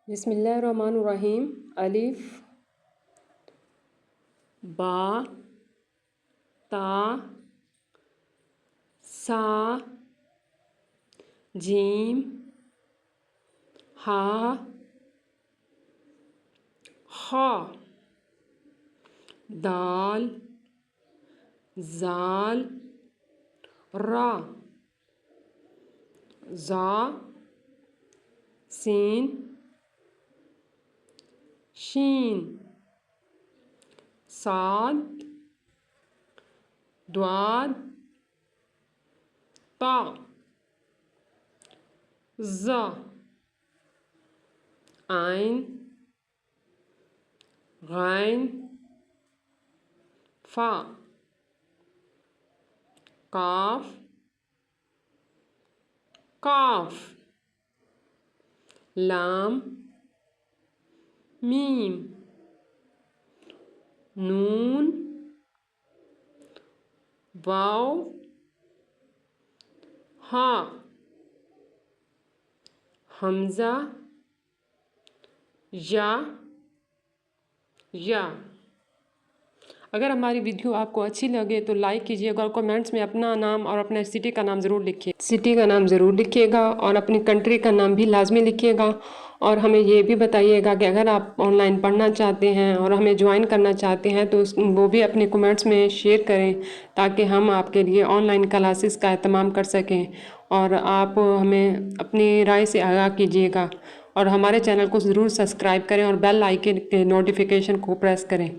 बिस्मिल्लाहिर्रहमानिर्रहीम। अलिफ बा ता सा जीम हा खा दाल जाल रा जा सीन शीन साद द्वाद ता ज़ा आइन गैन फा काफ काफ लाम मीम नून वाव हा हमज़ा या। अगर हमारी वीडियो आपको अच्छी लगे तो लाइक कीजिएगा और कमेंट्स में अपना नाम और अपने सिटी का नाम ज़रूर लिखिए। सिटी का नाम ज़रूर लिखिएगा और अपनी कंट्री का नाम भी लाजमी लिखिएगा। और हमें ये भी बताइएगा कि अगर आप ऑनलाइन पढ़ना चाहते हैं और हमें ज्वाइन करना चाहते हैं तो वो भी अपने कमेंट्स में शेयर करें ताकि हम आपके लिए ऑनलाइन क्लासेस का एहतमाम कर सकें। और आप हमें अपनी राय से आगाह कीजिएगा और हमारे चैनल को ज़रूर सब्सक्राइब करें और बेल आइकन के नोटिफिकेशन को प्रेस करें।